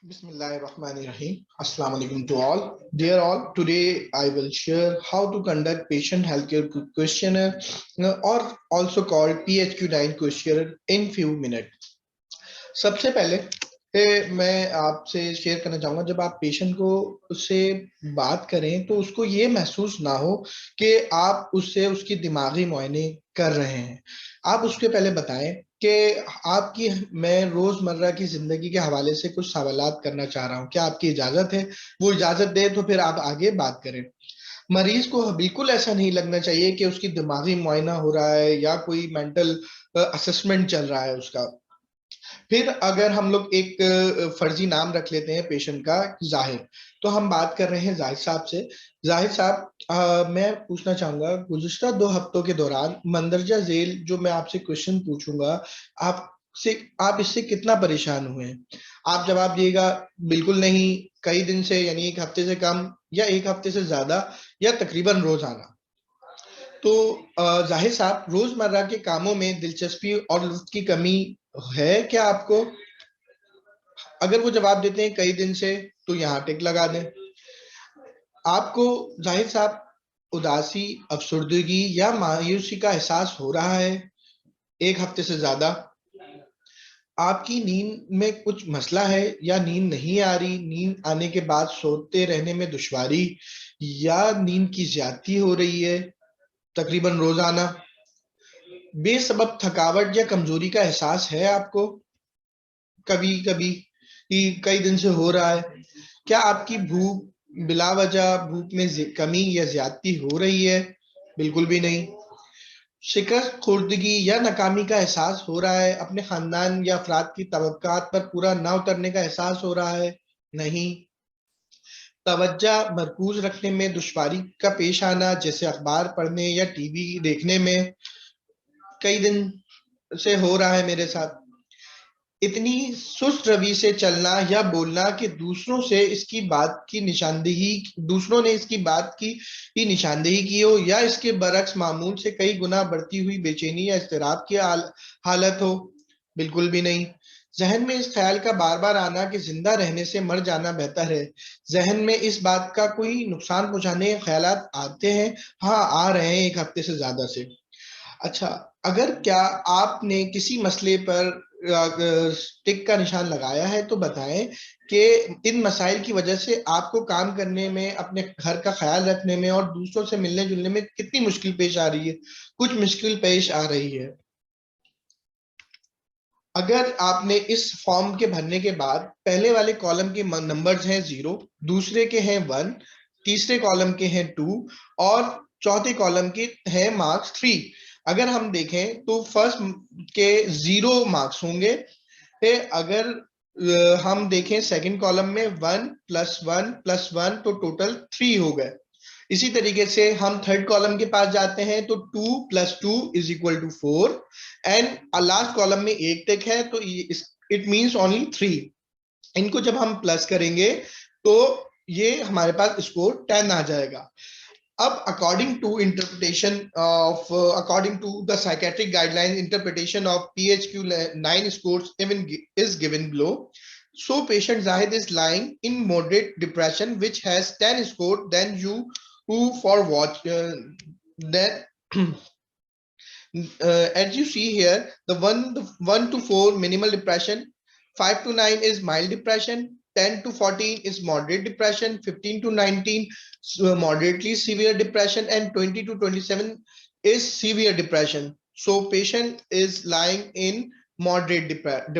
Bismillahirrahmanirrahim. Assalamu alaikum to all. Dear all, today I will share how to conduct patient healthcare questionnaire or also called PHQ-9 questionnaire in few minutes. सबसे पहले मैं आपसे share करना चाहूंगा, जब आप patient को उससे बात करें तो उसको ये महसूस ना हो कि आप उससे उसकी दिमागी मुआयने कर रहे हैं। आप उसके पहले बताएं कि आपकी मैं रोजमर्रा की जिंदगी के हवाले से कुछ सवालात करना चाह रहा हूं, क्या आपकी इजाजत है? वो इजाजत दे तो फिर आप आगे बात करें। मरीज को बिल्कुल ऐसा नहीं लगना चाहिए कि उसकी दिमागी मुआयना हो रहा है या कोई मेंटल असेसमेंट चल रहा है उसका। फिर अगर हम लोग एक फर्जी नाम रख लेते हैं पेशेंट का, जाहिर, तो हम बात कर रहे हैं जाहिर साहब से। जाहिर साहब, मैं पूछना चाहूंगा, गुज़िश्ता 2 हफ्तों के दौरान मंदरजा झेल जो मैं आपसे क्वेश्चन पूछूंगा, आप इससे कितना परेशान हुए हैं? आप जवाब दिएगा बिल्कुल नहीं, कई दिन से, यानी 1 हफ्ते से कम, या 1 हफ्ते से ज्यादा, या तकरीबन रोजाना। तो जाहिर साहब, रोजमर्रा के कामों में दिलचस्पी और लुत्फ की कमी है क्या आपको? अगर वो जवाब देते हैं कई दिन से, तो यहाँ टिक लगा दें। आपको जाहिर साहब उदासी, अफसुर्दगी या मायूसी का एहसास हो रहा है 1 हफ्ते से ज्यादा? आपकी नींद में कुछ मसला है या नींद नहीं आ रही, नींद आने के बाद सोते रहने में दुश्वारी या नींद की ज्यादती हो रही है तकरीबन रोजाना? बेसबब थकावट या कमजोरी का एहसास है आपको कभी कभी, कि कई दिन से हो रहा है? क्या आपकी भूख, बिला वजह भूख में कमी या ज्यादती हो रही है? बिल्कुल भी नहीं। शिकस्त खुर्दगी या नाकामी का एहसास हो रहा है? अपने खानदान या अफराद की तवक्कात पर पूरा ना उतरने का एहसास हो रहा है? नहीं। तवज्जा मरकूज रखने में दुश्वारी का पेश आना, जैसे अखबार पढ़ने या टीवी देखने में, कई दिन से हो रहा है मेरे साथ। इतनी सुस्त रवि से चलना या बोलना कि दूसरों ने इसकी बात की निशानदेही की हो, या इसके बरक्स मामूल से कई गुना बढ़ती हुई बेचैनी या इज़्तिराब की हालत हो? बिल्कुल भी नहीं। जहन में इस ख्याल का बार बार आना कि जिंदा रहने से मर जाना बेहतर है? जहन में इस बात का कोई नुकसान पहुंचाने के ख्यालात आते हैं? हाँ, आ रहे हैं 1 हफ्ते से ज्यादा से। अच्छा, अगर क्या आपने किसी मसले पर टिक का निशान लगाया है तो बताएं कि इन मसाइल की वजह से आपको काम करने में, अपने घर का ख्याल रखने में और दूसरों से मिलने जुलने में कितनी मुश्किल पेश आ रही है? कुछ मुश्किल पेश आ रही है? अगर आपने इस फॉर्म के भरने के बाद पहले वाले कॉलम के नंबर्स हैं 0, दूसरे के हैं 1, तीसरे कॉलम के हैं 2 और चौथे कॉलम के हैं मार्क्स 3, अगर हम देखें तो फर्स्ट के 0 मार्क्स होंगे। फिर अगर हम देखें सेकंड कॉलम में 1 + 1 + 1, तो टोटल 3 हो गए। इसी तरीके से हम थर्ड कॉलम के पास जाते हैं तो 2 + 2 = 4, एंड लास्ट कॉलम में एक टिक है तो इट मींस ओनली 3। इनको जब हम प्लस करेंगे तो ये हमारे पास स्कोर 10 आ जाएगा। अब according to the psychiatric guidelines, interpretation of PHQ-9 scores even is given below. So patient Zahid is lying in moderate depression, which has 10 score. Then you who for watch that as you see here, the 1 to 4 minimal depression, 5 to 9 is mild depression, 10 to 14 is moderate depression, 15 to 19 moderately severe depression, and 20 to 27 is severe depression. So patient is lying in moderate depression.